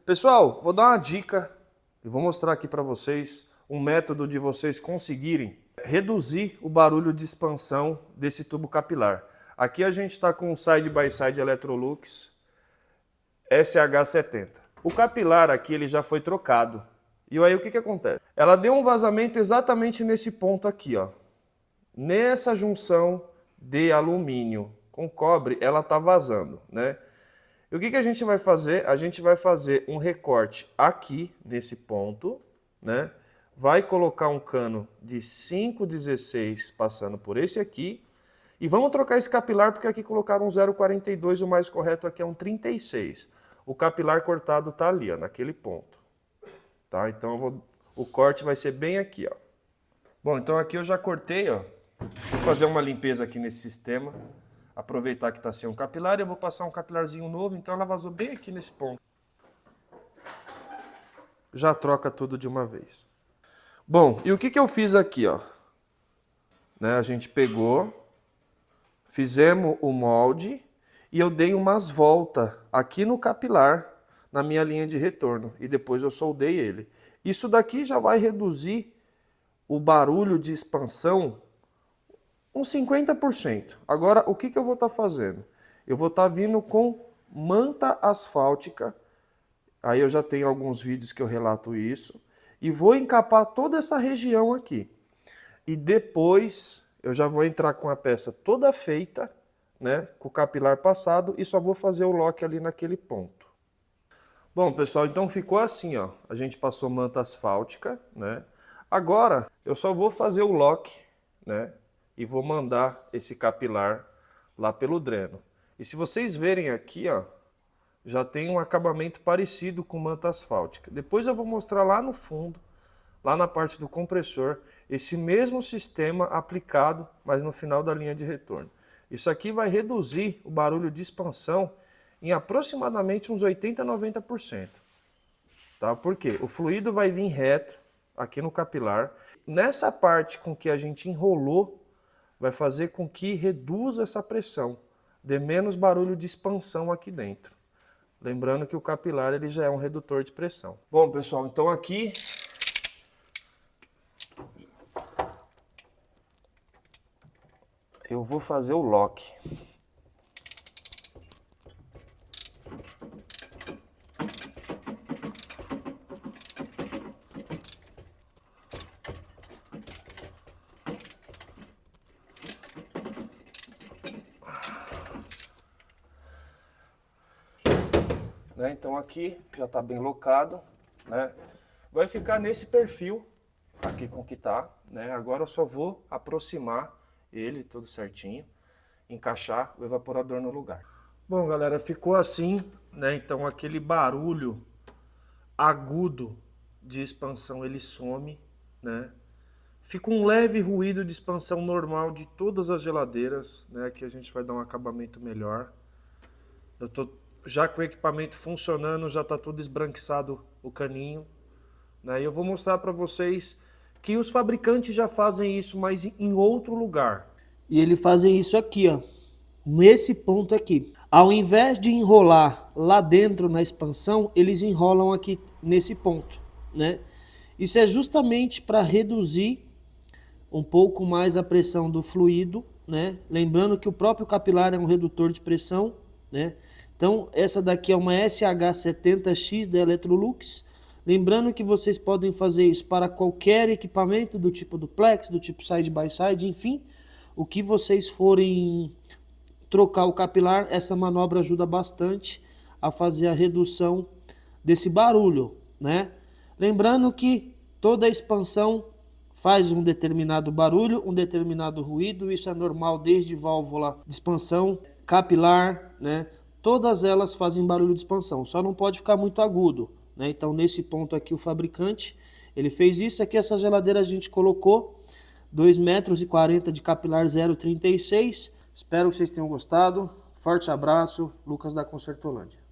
Pessoal, vou dar uma dica e vou mostrar aqui para vocês um método de vocês conseguirem reduzir o barulho de expansão desse tubo capilar. Aqui a gente está com um side by side Electrolux SH70. O capilar aqui ele já foi trocado. E aí o que acontece? Ela deu um vazamento exatamente nesse ponto aqui, ó. Nessa junção de alumínio com cobre, ela está vazando, né? E o que a gente vai fazer? A gente vai fazer um recorte aqui nesse ponto, né? Vai colocar um cano de 5,16 passando por esse aqui. E vamos trocar esse capilar porque aqui colocaram um 0,42, o mais correto aqui é um 36. O capilar cortado está ali, ó, naquele ponto. Tá? Então o corte vai ser bem aqui, ó. Bom, então aqui eu já cortei, ó. Vou fazer uma limpeza aqui nesse sistema. Aproveitar que está sem um capilar, eu vou passar um capilarzinho novo, então ela vazou bem aqui nesse ponto. Já troca tudo de uma vez. Bom, e o que eu fiz aqui, ó? Né, a gente pegou, fizemos o molde e eu dei umas voltas aqui no capilar, na minha linha de retorno, e depois eu soldei ele. Isso daqui já vai reduzir o barulho de expansão uns 50%. Agora, o que eu vou estar fazendo? Eu vou estar vindo com manta asfáltica, aí eu já tenho alguns vídeos que eu relato isso, e vou encapar toda essa região aqui. E depois eu já vou entrar com a peça toda feita, né, com o capilar passado, e só vou fazer o lock ali naquele ponto. Bom, pessoal, então ficou assim, ó. A gente passou manta asfáltica, né? Agora eu só vou fazer o lock, né? E vou mandar esse capilar lá pelo dreno. E se vocês verem aqui, ó, já tem um acabamento parecido com manta asfáltica. Depois eu vou mostrar lá no fundo, lá na parte do compressor, esse mesmo sistema aplicado, mas no final da linha de retorno. Isso aqui vai reduzir o barulho de expansão em aproximadamente uns 80 a 90%. Tá? Por quê? O fluido vai vir reto aqui no capilar. Nessa parte com que a gente enrolou, vai fazer com que reduza essa pressão, dê menos barulho de expansão aqui dentro. Lembrando que o capilar ele já é um redutor de pressão. Bom, pessoal, então aqui eu vou fazer o lock. Né? Então aqui já está bem locado, né? Vai ficar nesse perfil aqui com que tá, né? Agora eu só vou aproximar ele tudo certinho, encaixar o evaporador no lugar. Bom, galera, ficou assim, né? Então aquele barulho agudo de expansão ele some, né? Fica um leve ruído de expansão normal de todas as geladeiras, né? Aqui a gente vai dar um acabamento melhor. Eu tô já com o equipamento funcionando, já está tudo esbranquiçado o caninho, né? E eu vou mostrar para vocês que os fabricantes já fazem isso, mas em outro lugar. E eles fazem isso aqui, ó, nesse ponto aqui. Ao invés de enrolar lá dentro na expansão, eles enrolam aqui nesse ponto, né? Isso é justamente para reduzir um pouco mais a pressão do fluido, né? Lembrando que o próprio capilar é um redutor de pressão, né? Então, essa daqui é uma SH70X da Electrolux. Lembrando que vocês podem fazer isso para qualquer equipamento do tipo duplex, do tipo side by side, enfim. O que vocês forem trocar o capilar, essa manobra ajuda bastante a fazer a redução desse barulho, né? Lembrando que toda expansão faz um determinado barulho, um determinado ruído. Isso é normal desde válvula de expansão, capilar, né? Todas elas fazem barulho de expansão, só não pode ficar muito agudo, né? Então nesse ponto aqui o fabricante, ele fez isso. Aqui essa geladeira a gente colocou 2,40 m de capilar 0,36. Espero que vocês tenham gostado. Forte abraço, Lucas da Concertolândia.